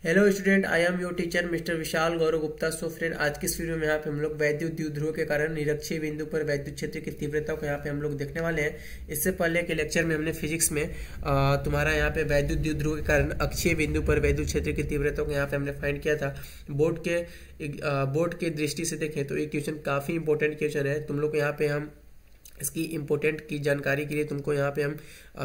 Hello student, I am your teacher mister Vishal Gaurav Gupta. So friend, आज की इस video में यहाँ पे हम लोग वैद्युत द्विध्रुव के कारण निरक्षीय बिंदु पर वैद्युत क्षेत्र की तीव्रता को यहाँ पे हम लोग देखने वाले हैं। इससे पहले के लेक्चर में हमने फिजिक्स में तुम्हारा यहाँ पे वैद्युत द्विध्रुव के कारण अक्षीय बिंदु पर वैद्युत क्षेत्र की तीव्रता को यहाँ पे हमने फाइंड किया था। बोर्ड के दृष्टि से देखें तो ये क्वेश्चन काफी इंपॉर्टेंट क्वेश्चन है। तुम लोग यहाँ पे हम इसकी इम्पोर्टेंट की जानकारी के लिए तुमको यहाँ पे हम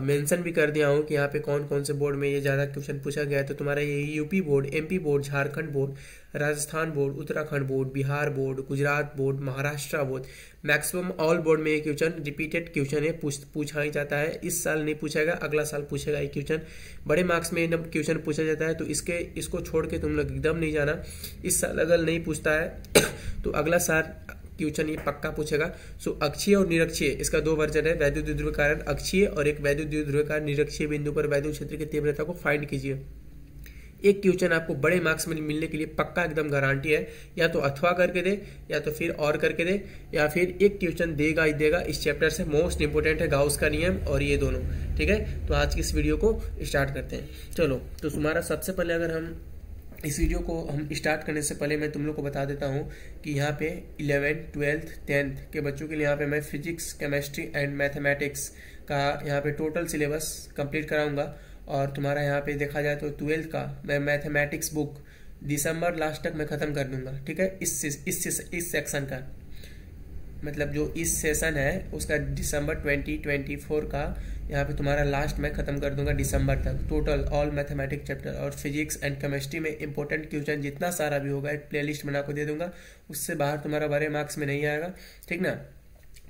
मेंशन भी कर दिया हूँ कि यहाँ पे कौन कौन से बोर्ड में ये ज़्यादा क्वेश्चन पूछा गया है। तो तुम्हारा ये UP board, MP board, Jharkhand board, Rajasthan board, Uttarakhand board, Bihar board, Gujarat board, Maharashtra board, maximum all board में ये क्वेश्चन रिपीटेड क्वेश्चन है, पूछा ही जाता है। इस साल नहीं पूछेगा, अगला साल पूछेगा ये क्वेश्चन। बड़े मार्क्स में क्वेश्चन पूछा जाता है, तो इसको छोड़ के तुम लोग एकदम नहीं जाना। इस साल अगर नहीं पूछता है तो अगला साल क्वेश्चन ये पक्का पूछेगा। सो अक्षीय और निरक्षीय, इसका दो वर्जन है, वैद्युत द्विध्रुव कारण अक्षीय और एक वैद्युत द्विध्रुव कारण निरक्षीय बिंदु पर वैद्युत क्षेत्र की तीव्रता को फाइंड कीजिए। एक क्वेश्चन आपको बड़े मार्क्स में मिलने के लिए पक्का एकदम गारंटी है, या तो अथवा करके दे या तो फिर और करके दे, या फिर एक क्वेश्चन देगा ही देगा। इस चैप्टर से मोस्ट इंपोर्टेंट है गाउस का नियम और ये दोनों। ठीक है, तो आज की इस वीडियो को स्टार्ट करते हैं। चलो, तो तुम्हारा सबसे पहले अगर हम इस वीडियो को हम स्टार्ट करने से पहले मैं तुम लोग को बता देता हूँ कि यहाँ पे 11th, 12th, 10th के बच्चों के लिए यहाँ पे मैं फिजिक्स, केमिस्ट्री एंड मैथमेटिक्स का यहाँ पे टोटल सिलेबस कंप्लीट कराऊंगा। और तुम्हारा यहाँ पे देखा जाए तो 12th का मैं मैथमेटिक्स बुक दिसंबर लास्ट तक मैं ख़त्म कर दूंगा। ठीक है, इस सेक्शन का मतलब जो इस सेशन है उसका दिसंबर 2024 का यहाँ पे तुम्हारा लास्ट मैं खत्म कर दूंगा दिसंबर तक। टोटल ऑल मैथमेटिक्स चैप्टर और फिजिक्स एंड केमिस्ट्री में इंपॉर्टेंट क्वेश्चन जितना सारा भी होगा एक प्लेलिस्ट बना को दे दूंगा। उससे बाहर तुम्हारा बड़े मार्क्स में नहीं आएगा। ठीक ना।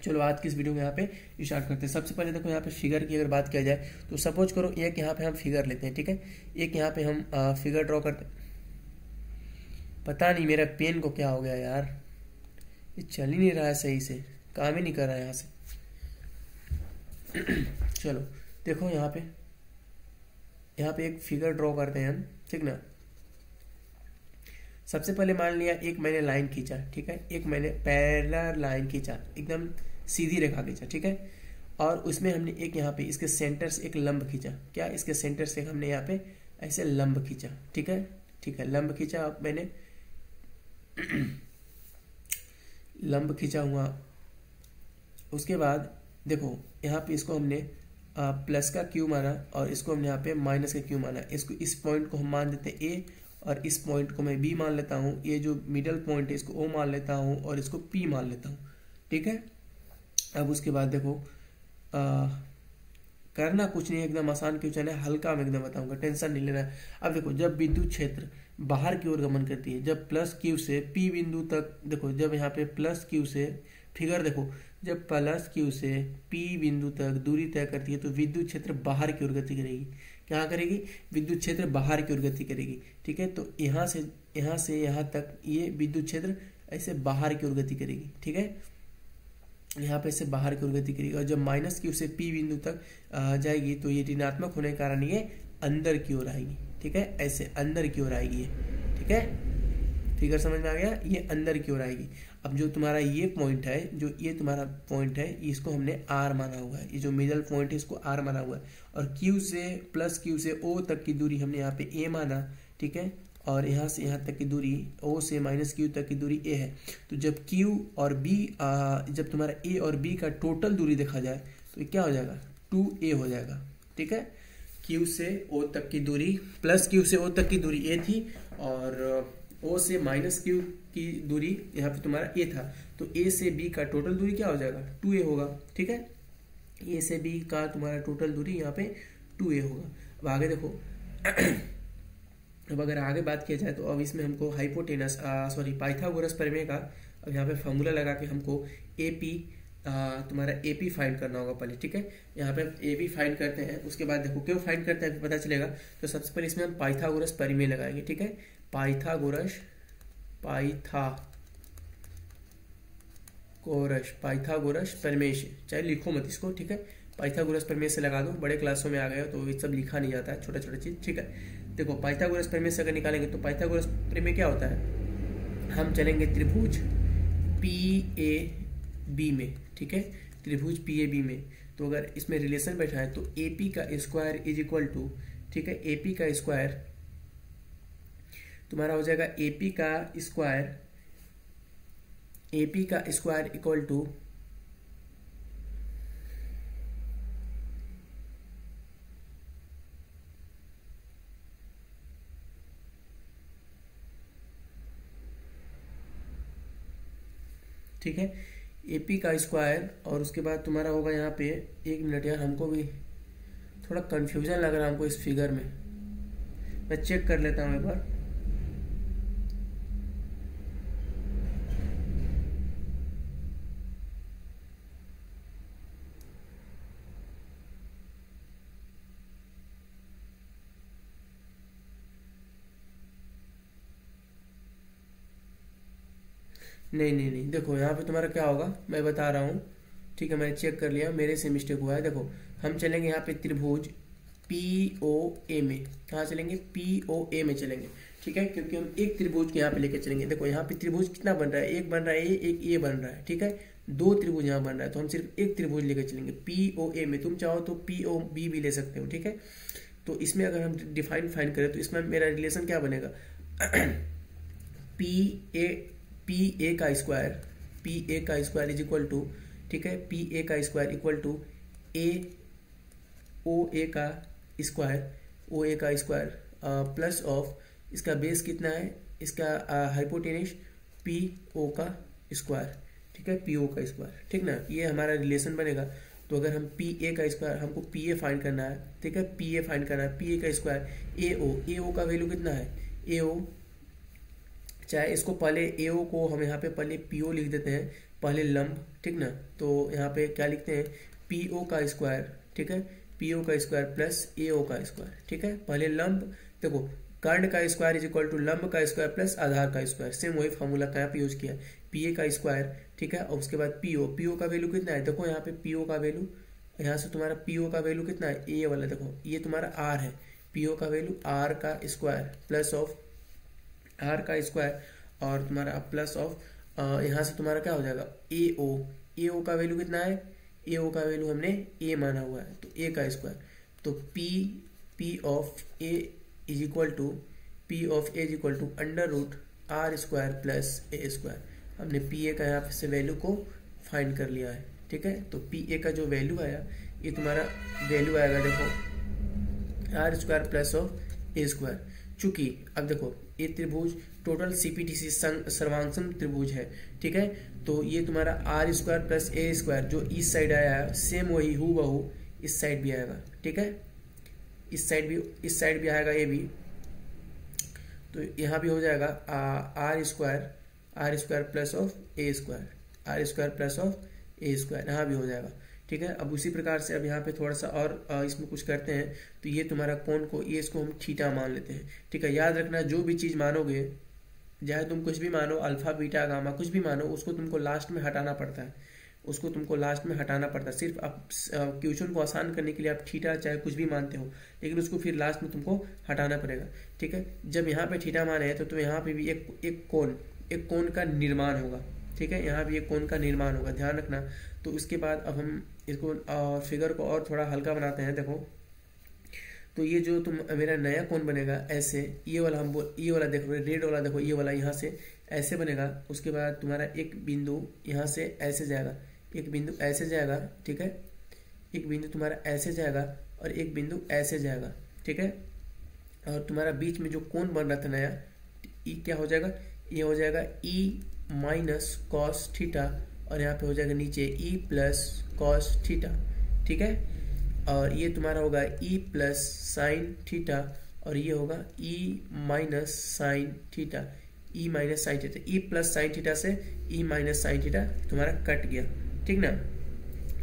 चलो, आज की इस वीडियो में यहाँ पे स्टार्ट करते हैं। सबसे पहले देखो, यहाँ पे फिगर की अगर बात किया जाए तो सपोज करो एक यहाँ पे हम फिगर लेते हैं। ठीक है, एक यहाँ पे हम फिगर ड्रॉ करते हैं। पता नहीं मेरा पेन को क्या हो गया यार, ये चल ही नहीं रहा है सही से, काम ही नहीं कर रहा है यहाँ से। चलो देखो, यहाँ पे एक फिगर ड्रॉ करते हैं हम। ठीक ना। सबसे पहले मान लिया एक मैंने लाइन खींचा। ठीक है, एक मैंने पैरेलल लाइन खींचा, एकदम सीधी रेखा खींचा। ठीक है, और उसमें हमने एक यहाँ पे इसके सेंटर से एक लंब खींचा। क्या, इसके सेंटर से हमने यहाँ पे ऐसे लंब खींचा। ठीक है, लंब खींचा। अब मैंने लंब खींचा हुआ, उसके बाद देखो यहाँ पे इसको हमने प्लस का क्यू माना और इसको हमने यहाँ पे माइनस का क्यू माना। इसको इस पॉइंट को हम मान देते हैं ए और इस पॉइंट को मैं बी मान लेता हूँ। ये जो मिडल पॉइंट है इसको ओ मान लेता हूँ और इसको पी मान लेता हूँ। ठीक है, अब उसके बाद देखो करना कुछ नहीं, एकदम आसान क्वेश्चन है, हल्का मैं एकदम बताऊंगा, टेंशन नहीं लेना। अब देखो, जब विद्युत क्षेत्र बाहर की ओर गमन करती है, जब प्लस क्यू से पी बिंदु तक, देखो जब यहाँ पे प्लस क्यू से फिगर देखो, जब प्लस क्यू से पी बिंदु तक दूरी तय करती है तो विद्युत क्षेत्र बाहर की ओर गति करेगी। क्या करेगी? विद्युत क्षेत्र बाहर की ओर गति करेगी। ठीक है, तो यहाँ से यहाँ तक ये विद्युत क्षेत्र ऐसे बाहर की ओर गति करेगी। ठीक है, यहाँ पे से बाहर की ओर गति करेगी और जब माइनस क्यू से पी बिंदु तक जाएगी तो ये ऋणात्मक होने के कारण ये अंदर की ओर आएगी। ठीक है, ऐसे अंदर की ओर आएगी ये। ठीक है, फिगर समझ में आ गया, ये अंदर की ओर आएगी। अब जो तुम्हारा ये पॉइंट है, जो ये तुम्हारा पॉइंट है, इसको हमने आर माना हुआ है। ये जो मिडल पॉइंट है इसको आर माना हुआ है और क्यू से प्लस क्यू से ओ तक की दूरी हमने यहाँ पे ए माना। ठीक है, और यहाँ से यहाँ तक की दूरी, ओ से माइनस क्यू तक की दूरी ए है। तो जब क्यू और बी, जब तुम्हारा ए और बी का टोटल दूरी देखा जाए तो क्या हो जाएगा? 2a हो जाएगा। ठीक है, क्यू से ओ तक की दूरी, प्लस क्यू से ओ तक की दूरी ए थी और ओ से माइनस क्यू की दूरी यहाँ पे तुम्हारा ए था, तो ए से बी का टोटल दूरी क्या हो जाएगा? 2a होगा। ठीक है, ए से बी का तुम्हारा टोटल दूरी यहाँ पे 2a होगा। अब आगे देखो अब अगर आगे बात किया जाए तो अब इसमें हमको पाइथागोरस प्रमेय का अब यहाँ पे फॉर्मूला लगा के हमको एपी तुम्हारा एपी फाइंड करना होगा पहले। ठीक है, यहाँ पे एपी फाइंड करते हैं, उसके बाद देखो क्यों फाइंड करते हैं पता चलेगा। तो सबसे पहले इसमें हम पाइथागोरस प्रमेय लगाएंगे। ठीक है, पाइथागोरस प्रमेय से, चाहे लिखो मत इसको। ठीक है, पाइथागोरस प्रमेय से लगा दो, बड़े क्लासों में आ गए हो तो ये सब लिखा नहीं जाता है, छोटा छोटा चीज। ठीक है, देखो पाइथागोरस प्रमेय से अगर निकालेंगे तो पाइथागोरस प्रमेय क्या होता है? हम चलेंगे त्रिभुज PAB में। ठीक है, त्रिभुज PAB में तो अगर इसमें रिलेशन बैठा है तो AP का स्क्वायर इज इक्वल टू, ठीक है, AP का स्क्वायर तुम्हारा हो जाएगा AP का स्क्वायर इक्वल टू ठीक है AP का स्क्वायर, और उसके बाद तुम्हारा होगा यहाँ पे, 1 मिनट यार हमको भी थोड़ा कंफ्यूजन लग रहा है हमको इस फिगर में, मैं चेक कर लेता हूँ एक बार। नहीं, देखो यहाँ पे तुम्हारा क्या होगा मैं बता रहा हूँ, ठीक है मैंने चेक कर लिया, मेरे से मिस्टेक हुआ है। देखो हम चलेंगे यहाँ पे त्रिभुज POA में, कहाँ चलेंगे, POA में चलेंगे, ठीक है, क्योंकि हम एक त्रिभुज के यहाँ पे लेके चलेंगे। देखो यहाँ पे त्रिभुज कितना बन रहा है, एक बन रहा है एक ये बन रहा है, ठीक है, 2 त्रिभुज यहाँ बन रहा है, तो हम सिर्फ एक त्रिभुज लेके चलेंगे POA में। तुम चाहो तो POB भी ले सकते हो, ठीक है। तो इसमें अगर हम डिफाइन फाइंड करें तो इसमें मेरा रिलेशन क्या बनेगा PA का स्क्वायर इज इक्वल टू, ठीक है, PA का स्क्वायर इक्वल टू OA का स्क्वायर प्लस ऑफ इसका बेस कितना है, इसका हाइपोटेनस PO का स्क्वायर, ठीक है, PO का स्क्वायर, ठीक ना, ये हमारा रिलेशन बनेगा। तो अगर हम PA का स्क्वायर, हमको PA फाइंड करना है, ठीक है, PA फाइंड करना है, PA का स्क्वायर AO का वैल्यू कितना है, AO, चाहे इसको पहले AO को हम यहाँ पे पहले PO लिख देते हैं, पहले लंब, ठीक ना, तो यहाँ पे क्या लिखते हैं PO का स्क्वायर, ठीक है, PO का स्क्वायर प्लस AO का स्क्वायर, ठीक है, पहले लंब, देखो कर्ण का स्क्वायर इज इक्वल टू लंब का स्क्वायर प्लस आधार का स्क्वायर, सेम वही फॉर्मूला का यहाँ पे यूज किया, PA का स्क्वायर, ठीक है, और उसके बाद PO का वैल्यू कितना है, देखो यहाँ पे PO का वैल्यू, यहाँ से तुम्हारा PO का वैल्यू कितना है, ये वाला देखो ये तुम्हारा R है, PO का वैल्यू R का स्क्वायर प्लस ऑफ R का स्क्वायर, और तुम्हारा प्लस ऑफ यहाँ से तुम्हारा क्या हो जाएगा AO का वैल्यू कितना है, AO का वैल्यू हमने A माना हुआ है, तो A का स्क्वायर, तो P of A is equal to under root R square plus A square. हमने PA का यहाँ से वैल्यू को फाइंड कर लिया है, ठीक है, तो PA का जो वैल्यू आया ये तुम्हारा वैल्यू आएगा, देखो R square plus of A square. चूंकि अब देखो ये त्रिभुज टोटल CPTC सर्वांगसम त्रिभुज है, ठीक है, तो ये तुम्हारा R square plus A square जो इस साइड आया है सेम वही हूबहू इस साइड भी आएगा, ठीक है, इस साइड भी आएगा ये भी, तो यहाँ भी हो जाएगा R square plus of A square, यहाँ भी हो जाएगा, ठीक है। अब उसी प्रकार से अब यहाँ पे थोड़ा सा और इसमें कुछ करते हैं, तो ये तुम्हारा कोण को, ये इसको हम थीटा मान लेते हैं, ठीक है। याद रखना जो भी चीज मानोगे, चाहे तुम कुछ भी मानो, अल्फा बीटा गामा कुछ भी मानो, उसको तुमको लास्ट में हटाना पड़ता है, सिर्फ आप क्वेश्चन को आसान करने के लिए आप थीटा चाहे कुछ भी मानते हो, लेकिन उसको फिर लास्ट में तुमको हटाना पड़ेगा, ठीक है। जब यहाँ पे थीटा माने तो यहाँ पे भी एक कोण का निर्माण होगा, ठीक है, यहाँ भी एक कोण का निर्माण होगा, ध्यान रखना। तो उसके बाद अब हम इसको फिगर को और थोड़ा हल्का बनाते हैं, देखो तो ये जो तुम मेरा नया कोण बनेगा ऐसे, ये वाला देखो रेड वाला, देखो ये वाला यहाँ से ऐसे बनेगा, उसके बाद तुम्हारा एक बिंदु यहाँ से ऐसे जाएगा, एक बिंदु ऐसे जाएगा, ठीक है, एक बिंदु तुम्हारा ऐसे जाएगा और एक बिंदु ऐसे जाएगा, ठीक है, और तुम्हारा बीच में जो कोण बन रहा था नया, क्या हो जाएगा, ये हो जाएगा E माइनस कॉस थीटा, और यहाँ पे हो जाएगा नीचे E प्लस कॉस थीटा, ठीक है, और ये तुम्हारा होगा E प्लस साइन थीटा, और ये होगा E minus sine theta, E plus sine theta से E माइनस साइन थीटा तुम्हारा कट गया, ठीक ना।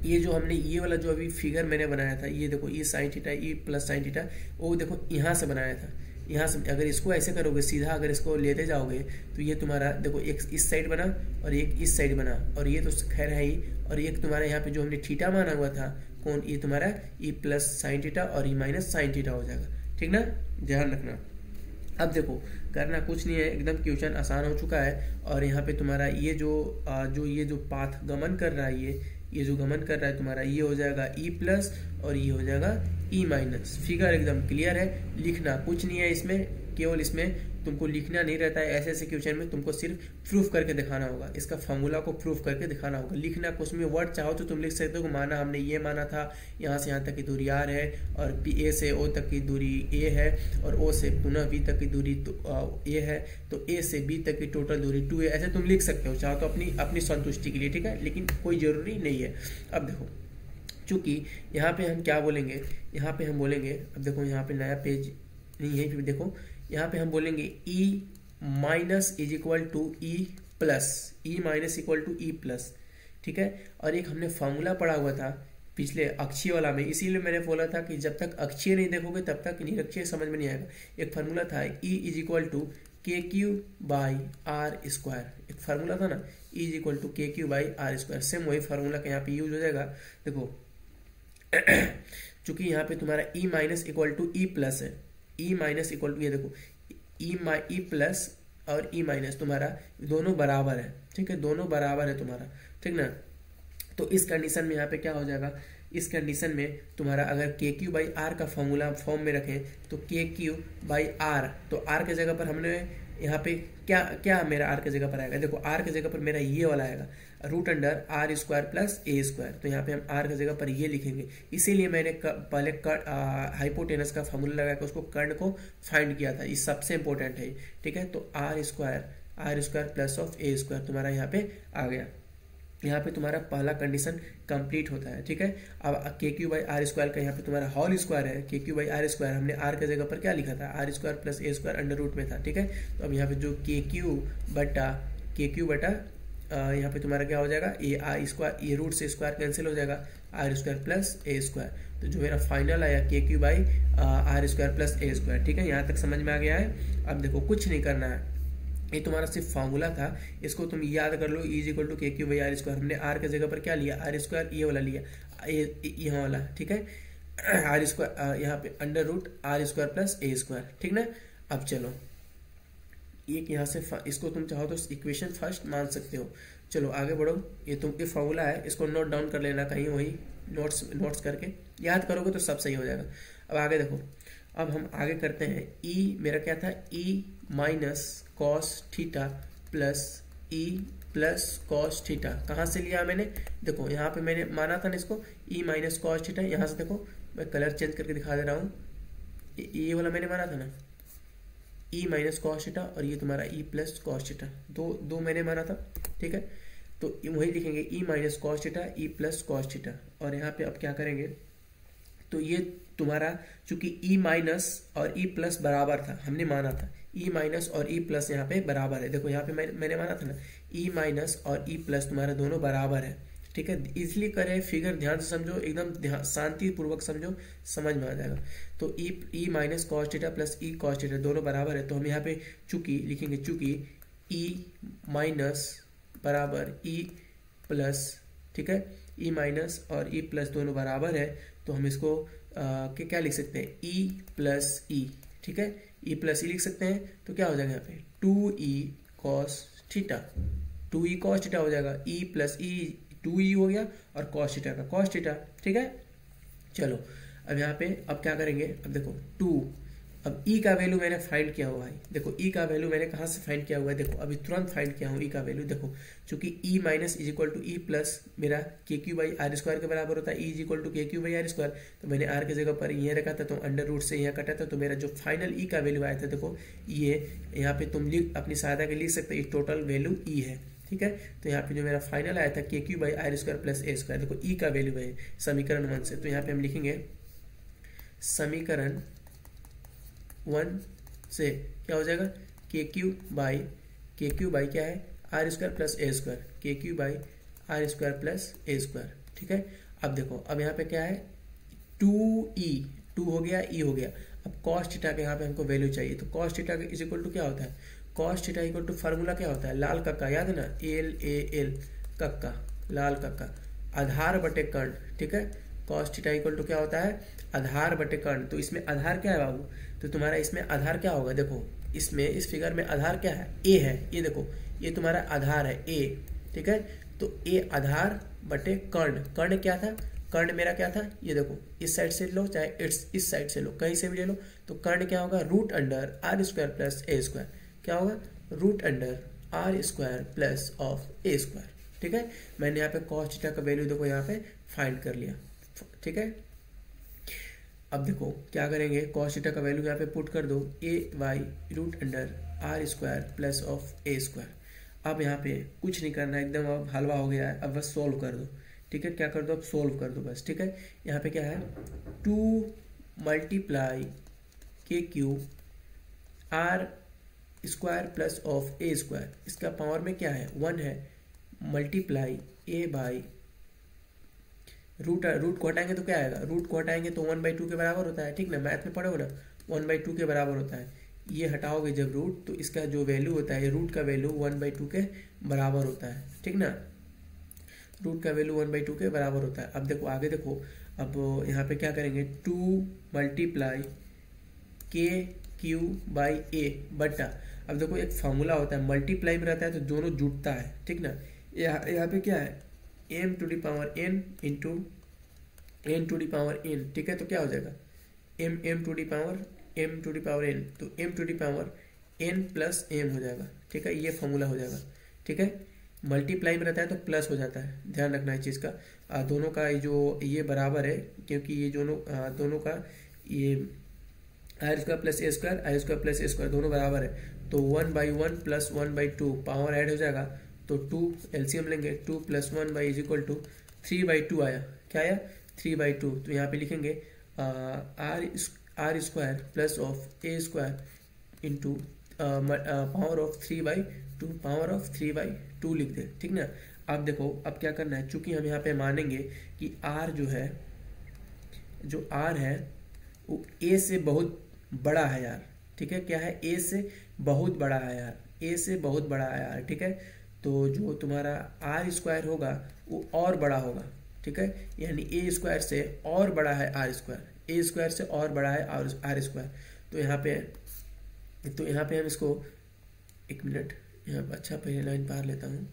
ये जो हमने ये वाला जो अभी फिगर मैंने बनाया था, ये देखो E sine theta, E plus sine theta, वो देखो यहाँ से बनाया था, यहाँ से अगर इसको ऐसे करोगे सीधा, अगर इसको लेते जाओगे तो ये तुम्हारा देखो एक इस साइड बना और एक इस साइड बना, और ये तो खैर है ही, और एक तुम्हारा यहाँ पे जो हमने थीटा माना हुआ था कौन, ये तुम्हारा E प्लस साइन थीटा और E माइनस साइन थीटा हो जाएगा, ठीक ना, ध्यान रखना। अब देखो करना कुछ नहीं है, एकदम क्वेश्चन आसान हो चुका है, और यहाँ पे तुम्हारा ये जो पाथ गमन कर रहा है, ये जो गमन कर रहा है तुम्हारा, ये हो जाएगा E प्लस और ये हो जाएगा E माइनस। फिगर एकदम क्लियर है, लिखना कुछ नहीं है इसमें, केवल इसमें तुमको लिखना नहीं रहता है, ऐसे ऐसे क्वेश्चन में तुमको सिर्फ प्रूफ करके दिखाना होगा, इसका फॉर्मूला को प्रूफ करके दिखाना होगा। लिखना कुछ में वर्ड चाहो तो तुम लिख सकते हो कि माना हमने ये माना था, यहाँ से यहाँ तक की दूरी r है, और ए से ओ तक की दूरी a है, और o से पुनः b तक की दूरी a है, तो a से b तक की टोटल दूरी 2 है। ऐसे तुम लिख सकते हो चाहो तो अपनी संतुष्टि के लिए, ठीक है, लेकिन कोई जरूरी नहीं है। अब देखो चूंकि यहाँ पे हम क्या बोलेंगे, यहाँ पे हम बोलेंगे, अब देखो यहाँ पे नया पेज नहीं है, फिर देखो यहाँ पे हम बोलेंगे e minus is equal to E plus, E minus equal to E plus, ठीक है। और एक हमने फॉर्मूला पढ़ा हुआ था पिछले अक्षीय वाला में, इसीलिए मैंने बोला था कि जब तक अक्षीय नहीं देखोगे तब तक निरक्षीय समझ में नहीं आएगा। एक फार्मूला था e is equal to K Q by R square, एक फार्मूला था ना, e is equal to K Q by R square. Same वही फार्मूला का यहाँ पे यूज हो जाएगा। देखो चूंकि यहाँ पे तुम्हारा e minus equal to E plus है, e माइनस इक्वल टू, ये देखो ई प्लस और e माइनस तुम्हारा दोनों बराबर है, ठीक है, दोनों बराबर है तुम्हारा, ठीक ना। तो इस कंडीशन में यहाँ पे क्या हो जाएगा, इस कंडीशन में तुम्हारा अगर के क्यू बाई आर का फॉर्मूला फॉर्म में रखें तो के क्यू बाई आर, तो आर के जगह पर हमने यहाँ पे क्या क्या मेरा आर के जगह पर आएगा, देखो आर के जगह पर मेरा ये वाला आएगा root under R square plus A square. तो यहाँ पे हम आर की जगह पर ये लिखेंगे, इसीलिए मैंने पहले हाइपोटेनस का फॉर्मूला लगा कर उसको कर्ण को फाइंड किया था, ये सबसे इंपॉर्टेंट है, ठीक है। तो R square plus of A square तुम्हारा यहाँ पे आ गया। यहाँ पे तुम्हारा पहला कंडीशन कंप्लीट होता है, ठीक है। अब के क्यू बाई आर स्क्वायर का यहाँ पे तुम्हारा होल स्क्वायर है, K Q by R square हमने आर के जगह पर क्या लिखा था, R square plus A square under root में था, ठीक है। तो अब यहाँ पे जो के क्यू बटा यहाँ पे तुम्हारा क्या हो जाएगा, ए आर स्क्वायर, ये रूट से स्क्वायर कैंसिल हो जाएगा, R square plus A square. तो जो मेरा फाइनल आया K Q by R square plus A square, ठीक है। यहाँ तक समझ में आ गया है। अब देखो कुछ नहीं करना है, ये तुम्हारा सिर्फ फॉर्मूला था, इसको तुम याद कर लो, is equal to K Q by R square. हमने आर के जगह पर क्या लिया, आर स्क्वायर ये वाला लिया, यहाँ वाला, ठीक है। आर स्क्वायर यहाँ पे under root R square plus A square, ठीक ना। अब चलो एक यहाँ से इसको तुम चाहो तो इक्वेशन फर्स्ट मान सकते हो। चलो आगे बढ़ो, ये तुम फॉर्मूला है, इसको नोट डाउन कर लेना कहीं, वही नोट्स करके याद करोगे तो सब सही हो जाएगा। अब आगे देखो, अब हम आगे करते हैं, ई मेरा क्या था, E minus cos theta plus E plus cos theta, कहाँ से लिया मैंने, देखो यहाँ पे मैंने माना था ना इसको ई माइनस कॉस थीटा, यहाँ से देखो मैं कलर चेंज करके दिखा दे रहा हूँ, ये वाला मैंने माना था ना ई माइनस कॉस थीटा, और ये तुम्हारा ई प्लस कॉस थीटा, दो मैंने माना था, ठीक है। तो वही लिखेंगे E minus cos theta E plus cos theta, और यहाँ पे अब क्या करेंगे, तो ये तुम्हारा चूंकि ई माइनस और ई प्लस बराबर था, हमने माना था ई माइनस और ई प्लस यहाँ पे बराबर है, देखो यहाँ पे मैंने माना था ना ई माइनस और ई प्लस तुम्हारा दोनों बराबर है, ठीक है। इसलिए करे फिगर ध्यान से समझो, एकदम शांति पूर्वक समझो, समझ में आ जाएगा। तो E minus cos theta plus E cos theta दोनों बराबर है, तो हम यहाँ पे चूंकि लिखेंगे, चूंकि ई माइनस बराबर ई प्लस, ठीक है, ई माइनस और ई प्लस दोनों बराबर है, तो हम इसको क्या लिख सकते हैं, ई प्लस ई, ठीक है, ई प्लस ई लिख सकते हैं। तो क्या हो जाएगा यहाँ पे 2e cos theta, 2e cos theta हो जाएगा, e प्लस ई 2e हो गया, और cos थीटा का cos थीटा, ठीक है। चलो अब यहाँ पे अब क्या करेंगे, अब देखो 2, अब e का वैल्यू मैंने फाइंड किया हुआ है, देखो e का वैल्यू मैंने कहाँ से फाइंड किया हुआ है, देखो अभी तुरंत फाइंड किया हूँ e का वैल्यू। देखो चूंकि e minus is equal to E plus मेरा K Q by R square के बराबर होता है, e is equal to K Q by R square, तो मैंने r की जगह पर ये रखा था, तो अंडर रूट से यहाँ कटा था, तो मेरा जो फाइनल e का वैल्यू आया था, देखो ये यहाँ पे तुम अपनी सहायता के लिख सकते हो, टोटल वैल्यू e है, ठीक है। तो यहाँ पे जो मेरा फाइनल आया था K Q by R square plus A square, देखो e का वैल्यू है समीकरण 1 से, तो यहाँ पे हम लिखेंगे समीकरण 1 से क्या हो जाएगा, के क्यू बाई क्या है, R square plus A square, K Q by R square plus A square, ठीक है। अब देखो अब यहाँ पे क्या है, 2 हो गया, ई हो गया। अब कॉस थीटा के यहाँ पे हमको वैल्यू चाहिए, तो cos theta is equal to क्या होता है, cos theta equal to formula क्या होता है, लाल कक्का, याद है ना, एल कक्का, लाल कक्का, आधार बटे कर्ण, ठीक है। कॉस थीटा इक्वल टू क्या होता है, आधार बटे कर्ण। तो इसमें आधार क्या है बाबू, तो तुम्हारा इसमें आधार क्या होगा, देखो इसमें इस फिगर में आधार क्या है, ए है, ये देखो ये तुम्हारा आधार है ए, ठीक है। तो ए आधार बटे कर्ण, कर्ण क्या था, कर्ण मेरा क्या था, ये देखो इस साइड से लो चाहे इस साइड से लो, कहीं से भी ले लो, तो कर्ण क्या होगा, root under R square plus A square, क्या होगा, root under R square plus of A square. ठीक है, मैंने यहाँ पे कॉस थीटा का वैल्यू देखो यहाँ पे फाइंड कर लिया। ठीक है, अब देखो क्या करेंगे, कॉस थीटा का वैल्यू यहाँ पे पुट कर दो, A Y root under R square plus of A square. अब यहाँ पे कुछ नहीं करना, एकदम अब हलवा हो गया है, अब बस सोल्व कर दो। ठीक है, क्या कर दो, अब सोल्व कर दो बस। ठीक है, यहाँ पे क्या है, 2 मल्टीप्लाई के Q R square plus of A square, इसका पावर में क्या है 1 है, मल्टीप्लाई ए बाई रूट को हटाएंगे तो क्या आएगा, रूट को हटाएंगे तो 1/2 के बराबर होता है। ठीक ना, मैथ में पढ़े हो ना, 1/2 के बराबर होता है। ये हटाओगे जब रूट, तो इसका जो वैल्यू होता है, रूट का वैल्यू 1/2 के बराबर होता है। ठीक ना, रूट का वैल्यू 1/2 के बराबर होता है। अब देखो आगे देखो, अब यहाँ पे क्या करेंगे, 2 मल्टीप्लाई के क्यू बाई ए बटा, अब देखो एक फॉर्मूला होता है, मल्टीप्लाई में रहता है तो दोनों जुटता है। ठीक ना, यहाँ पे क्या है, m to the power n into n to the power n। ठीक है, तो क्या हो जाएगा, m to the power n, तो m to the power n plus m हो जाएगा। ठीक है, ये फॉर्मूला हो जाएगा। ठीक है, मल्टीप्लाई में रहता है तो प्लस हो जाता है, ध्यान रखना है चीज़ का। दोनों का जो ये बराबर है, क्योंकि ये दोनों का ये R square plus A square, I square plus A square दोनों बराबर है, तो 1/1 प्लस 1/2 पावर ऐड हो जाएगा, तो 2 एलसीएम लेंगे, 2 प्लस 1 इज इक्वल टू 3/2 आया। क्या आया, 3/2। तो यहाँ पे लिखेंगे R square plus of A square into power of 3/2, power of 3/2 लिख दे। ठीक ना, अब देखो अब क्या करना है, चूंकि हम यहाँ पे मानेंगे कि आर जो आर है वो ए से बहुत बड़ा है यार। ठीक है, क्या है, ए से बहुत बड़ा है यार, ए से बहुत बड़ा है यार। ठीक है, तो जो तुम्हारा आर स्क्वायर होगा वो और बड़ा होगा। ठीक है, यानी ए स्क्वायर से और बड़ा है आर स्क्वायर, ए स्क्वायर से और बड़ा है आर स्क्वायर। तो यहाँ पे हम इसको, एक मिनट यहाँ पे, अच्छा पहले लाइन पार लेता हूँ।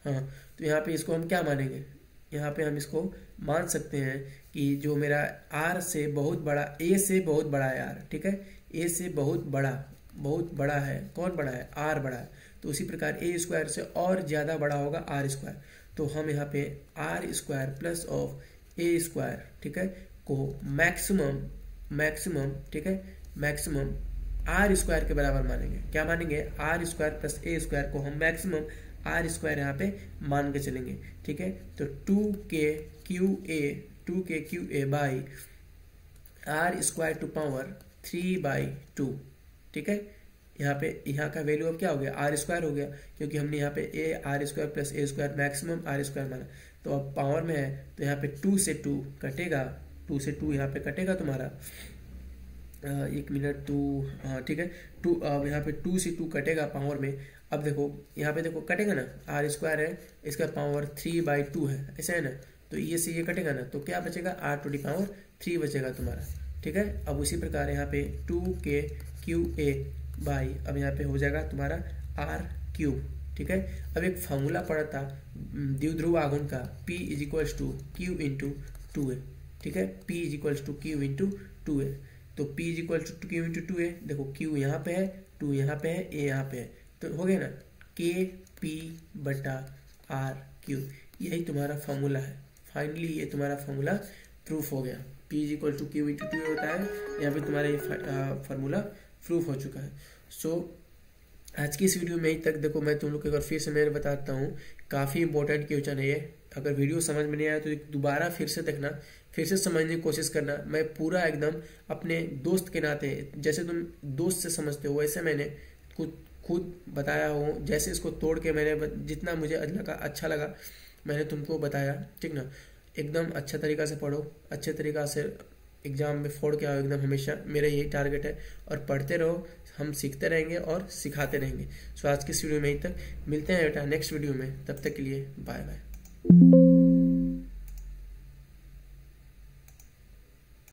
हाँ, तो यहाँ पे इसको हम क्या मानेंगे, यहाँ पे हम इसको मान सकते हैं कि जो मेरा आर से बहुत बड़ा, ए से बहुत बड़ा है यार। ठीक है, ए से बहुत बड़ा है, कौन बड़ा है, आर बड़ा है, तो उसी प्रकार ए स्क्वायर से और ज़्यादा बड़ा होगा आर स्क्वायर। तो हम यहाँ पे R square plus of A square, ठीक है, को मैक्सिमम ठीक है, मैक्सिमम आर स्क्वायर के बराबर मानेंगे। क्या मानेंगे, R square plus A square को हम मैक्सिमम आर स्क्वायर यहाँ पे मान के चलेंगे। ठीक है, तो 2k Q A by R square to power 3/2। ठीक है, यहाँ का वैल्यू अब क्या हो गया, आर स्क्वायर हो गया, क्योंकि हमने यहाँ पे A R square plus A square maximum R square माना। तो अब पावर में है तो यहाँ पे 2 से 2 कटेगा, 2 से 2 यहाँ पे कटेगा तुम्हारा, एक मिनट 2, हाँ ठीक है, 2 अब यहाँ पे 2 से 2 कटेगा पावर में। अब देखो यहाँ पे देखो कटेगा ना, आर स्क्वायर है, इसका पावर 3/2 है, ऐसा है ना, तो ये से ये कटेगा ना, तो क्या बचेगा, आर टू दी पावर 3 बचेगा तुम्हारा। ठीक है, अब उसी प्रकार यहाँ पे 2k क्यू ए बाई, अब यहाँ पे हो जाएगा तुम्हारा आर क्यूब। ठीक है, अब एक फॉर्मूला पड़ा था द्विध्रुव आघूर्ण का, P = Q × 2a। ठीक है, P = Q × 2a, तो P = Q × 2a, देखो Q यहाँ पे है, 2 यहाँ पे है, A यहाँ पे है, तो हो गया ना, KP/R³। यही तुम्हारा फॉर्मूला है। फाइनली ये तुम्हारा फॉर्मूला प्रूफ हो गया, P = Q × 2a होता है, यहाँ पे तुम्हारा ये फॉर्मूला प्रूफ हो चुका है। सो आज की इस वीडियो में ही तक। देखो मैं तुम लोग को एक बार फिर से मैं बताता हूँ, काफ़ी इंपॉर्टेंट क्वेश्चन है ये। अगर वीडियो समझ में नहीं आया तो दोबारा फिर से देखना, फिर से समझने की कोशिश करना। मैं पूरा एकदम अपने दोस्त के नाते, जैसे तुम दोस्त से समझते हो वैसे मैंने खुद बताया हूँ, जैसे इसको तोड़ के मैंने जितना मुझे अच्छा लगा मैंने तुमको बताया। ठीक ना, एकदम अच्छा तरीका से पढ़ो, अच्छे तरीका से एग्जाम में फोड़ के आओ एकदम, हमेशा मेरा यही टारगेट है। और पढ़ते रहो, हम सीखते रहेंगे और सिखाते रहेंगे। सो आज की इस वीडियो में यहीं तक, मिलते हैं बेटा नेक्स्ट वीडियो में, तब तक के लिए बाय बाय।